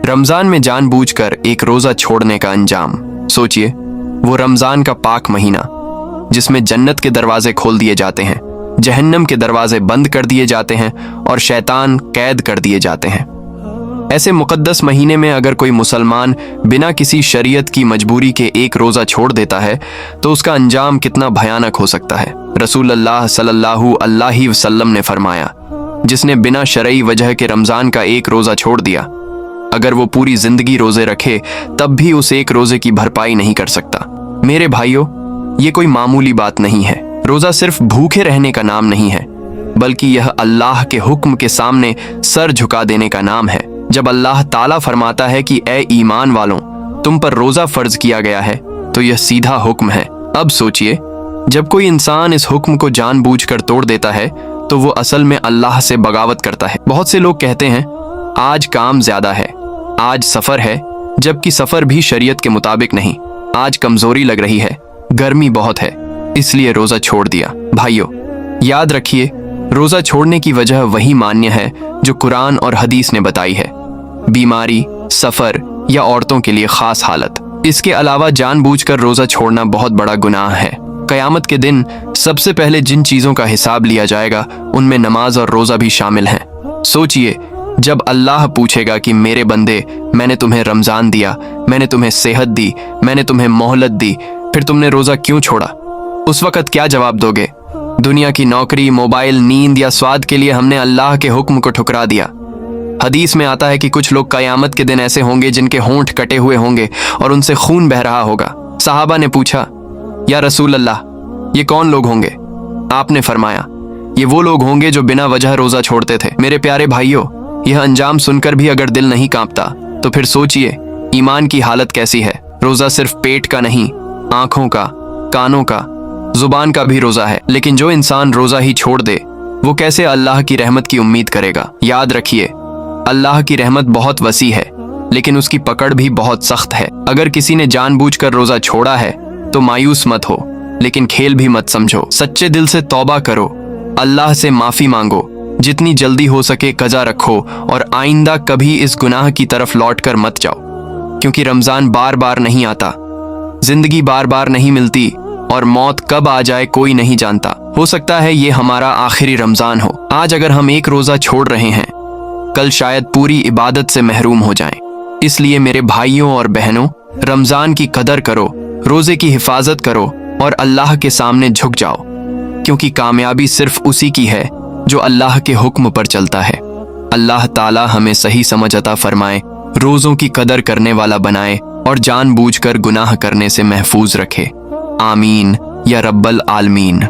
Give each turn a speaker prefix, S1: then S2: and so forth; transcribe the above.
S1: रमजान में जानबूझकर एक रोजा छोड़ने का अंजाम। सोचिए, वो रमजान का पाक महीना जिसमें जन्नत के दरवाजे खोल दिए जाते हैं, जहन्नम के दरवाजे बंद कर दिए जाते हैं और शैतान कैद कर दिए जाते हैं। ऐसे मुकद्दस महीने में अगर कोई मुसलमान बिना किसी शरीयत की मजबूरी के एक रोजा छोड़ देता है तो उसका अंजाम कितना भयानक हो सकता है। रसूलुल्लाह सल्लल्लाहु अलैहि वसल्लम ने फरमाया, जिसने बिना शरई वजह के रमजान का एक रोजा छोड़ दिया, अगर वो पूरी जिंदगी रोजे रखे तब भी उस एक रोजे की भरपाई नहीं कर सकता। मेरे भाइयों, ये कोई मामूली बात नहीं है। रोजा सिर्फ भूखे रहने का नाम नहीं है, बल्कि यह अल्लाह के हुक्म के सामने सर झुका देने का नाम है। जब अल्लाह ताला फरमाता है कि ए ईमान वालों, तुम पर रोजा फर्ज किया गया है, तो यह सीधा हुक्म है। अब सोचिए, जब कोई इंसान इस हुक्म को जानबूझकर तोड़ देता है तो वो असल में अल्लाह से बगावत करता है। बहुत से लोग कहते हैं आज काम ज्यादा है, आज सफर है, जबकि सफर भी शरीयत के मुताबिक नहीं। आज कमजोरी लग रही है, गर्मी बहुत है, इसलिए रोजा छोड़ दिया। भाइयों, याद रखिए, रोजा छोड़ने की वजह वही मान्य है जो कुरान और हदीस ने बताई है। बीमारी, सफर या औरतों के लिए खास हालत। इसके अलावा जानबूझकर रोजा छोड़ना बहुत बड़ा गुनाह है। कयामत के दिन सबसे पहले जिन चीजों का हिसाब लिया जाएगा उनमें नमाज और रोजा भी शामिल हैं। सोचिए, जब अल्लाह पूछेगा कि मेरे बंदे, मैंने तुम्हें रमजान दिया, मैंने तुम्हें सेहत दी, मैंने तुम्हें मोहलत दी, फिर तुमने रोजा क्यों छोड़ा? उस वक्त क्या जवाब दोगे? दुनिया की नौकरी, मोबाइल, नींद या स्वाद के लिए हमने अल्लाह के हुक्म को ठुकरा दिया। हदीस में आता है कि कुछ लोग कयामत के दिन ऐसे होंगे जिनके होंठ कटे हुए होंगे और उनसे खून बह रहा होगा। सहाबा ने पूछा, या रसूल अल्लाह, ये कौन लोग होंगे? आपने फरमाया, ये वो लोग होंगे जो बिना वजह रोजा छोड़ते थे। मेरे प्यारे भाइयों, यह अंजाम सुनकर भी अगर दिल नहीं कांपता तो फिर सोचिए ईमान की हालत कैसी है। रोजा सिर्फ पेट का नहीं, आंखों का, कानों का, जुबान का भी रोजा है। लेकिन जो इंसान रोजा ही छोड़ दे वो कैसे अल्लाह की रहमत की उम्मीद करेगा? याद रखिए, अल्लाह की रहमत बहुत वसी है, लेकिन उसकी पकड़ भी बहुत सख्त है। अगर किसी ने जानबूझकर रोजा छोड़ा है तो मायूस मत हो, लेकिन खेल भी मत समझो। सच्चे दिल से तौबा करो, अल्लाह से माफी मांगो, जितनी जल्दी हो सके कजा रखो और आइंदा कभी इस गुनाह की तरफ लौट कर मत जाओ, क्योंकि रमजान बार बार नहीं आता, जिंदगी बार बार नहीं मिलती और मौत कब आ जाए कोई नहीं जानता। हो सकता है ये हमारा आखिरी रमजान हो। आज अगर हम एक रोजा छोड़ रहे हैं, कल शायद पूरी इबादत से महरूम हो जाएं। इसलिए मेरे भाइयों और बहनों, रमजान की कदर करो, रोजे की हिफाजत करो और अल्लाह के सामने झुक जाओ, क्योंकि कामयाबी सिर्फ उसी की है जो अल्लाह के हुक्म पर चलता है। अल्लाह ताला हमें सही समझ अता फरमाए, रोजों की कदर करने वाला बनाए और जानबूझकर गुनाह करने से महफूज रखे। आमीन या रब्बल आलमीन।